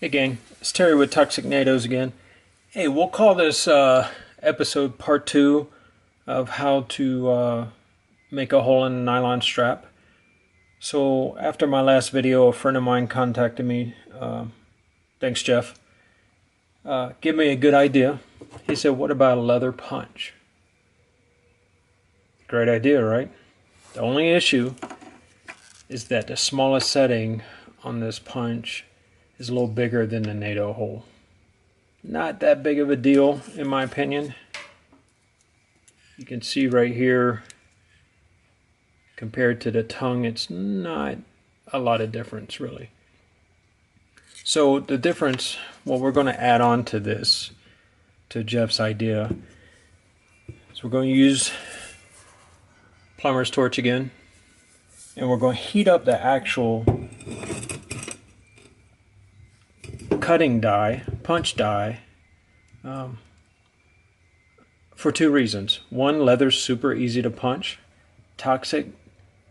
Hey gang, it's Terry with Toxic NATOs again. Hey, we'll call this episode part 2 of how to make a hole in a nylon strap. So after my last video, a friend of mine contacted me, thanks Jeff, give me a good idea. He said, what about a leather punch? Great idea, right? The only issue is that the smallest setting on this punch is a little bigger than the NATO hole. Not that big of a deal in my opinion. You can see right here, compared to the tongue, it's not a lot of difference really. So the difference, what we're going to add on to this, to Jeff's idea, is we're going to use plumber's torch again, and we're going to heat up the actual cutting die, punch die, for two reasons. One, leather's super easy to punch. Toxic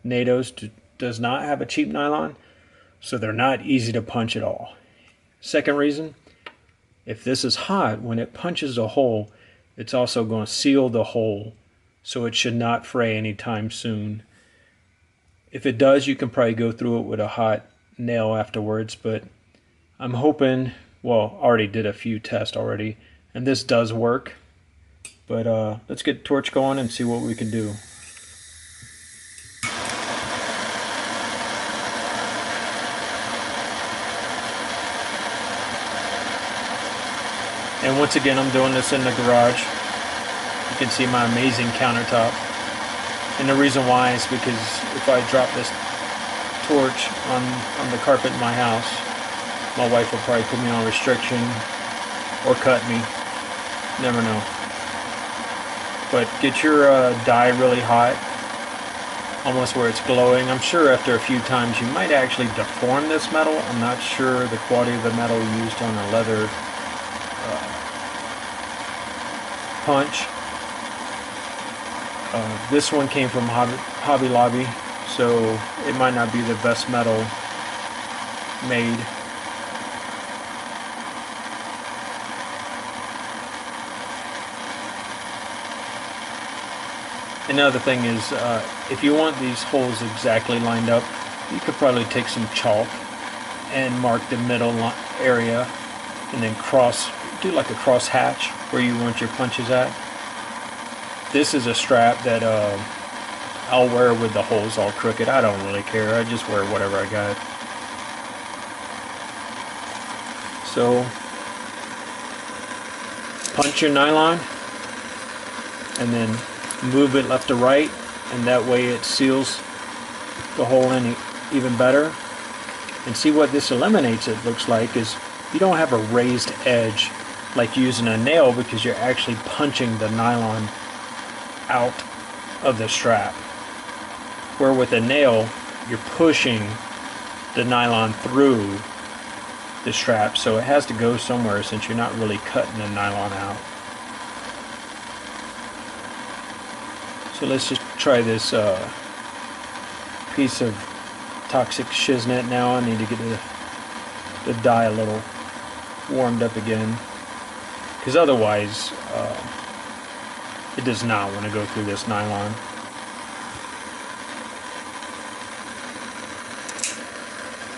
NATOs does not have a cheap nylon, so they're not easy to punch at all. Second reason, if this is hot, when it punches a hole, it's also going to seal the hole, so it should not fray anytime soon. If it does, you can probably go through it with a hot nail afterwards, but I'm hoping, well, already did a few tests already, and this does work. But let's get the torch going and see what we can do. And once again, I'm doing this in the garage. You can see my amazing countertop. And the reason why is because if I drop this torch on the carpet in my house, my wife will probably put me on restriction or cut me. Never know. But get your dye really hot, almost where it's glowing. I'm sure after a few times you might actually deform this metal. I'm not sure the quality of the metal used on a leather punch. This one came from Hobby Lobby, so it might not be the best metal made. Another thing is, if you want these holes exactly lined up, you could probably take some chalk and mark the middle area, and then do like a cross hatch where you want your punches at. This is a strap that I'll wear with the holes all crooked. I don't really care. I just wear whatever I got. So punch your nylon and then move it left to right, and that way it seals the hole in even better. And see what this eliminates, it looks like, is you don't have a raised edge like using a nail, because you're actually punching the nylon out of the strap, where with a nail you're pushing the nylon through the strap, so it has to go somewhere since you're not really cutting the nylon out. So let's just try this piece of toxic shiznit now. I need to get the dye a little warmed up again, because otherwise it does not want to go through this nylon.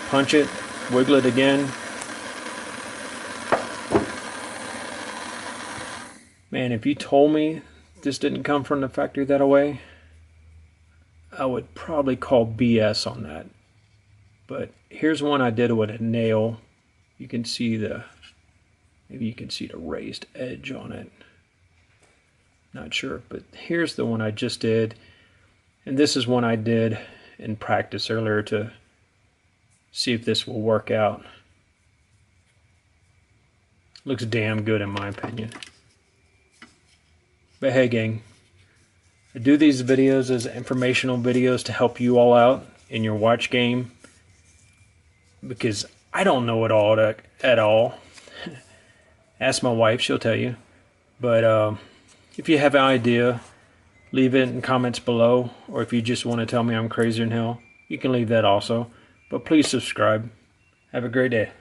Punch it, wiggle it again. Man, if you told me this didn't come from the factory that way, I would probably call BS on that. But here's one I did with a nail. You can see maybe you can see the raised edge on it. Not sure, but here's the one I just did. And this is one I did in practice earlier to see if this will work out. Looks damn good in my opinion. But hey gang, I do these videos as informational videos to help you all out in your watch game, because I don't know it all at all. Ask my wife, she'll tell you. But if you have an idea, leave it in comments below, or if you just want to tell me I'm crazy in hell, you can leave that also. But please subscribe. Have a great day.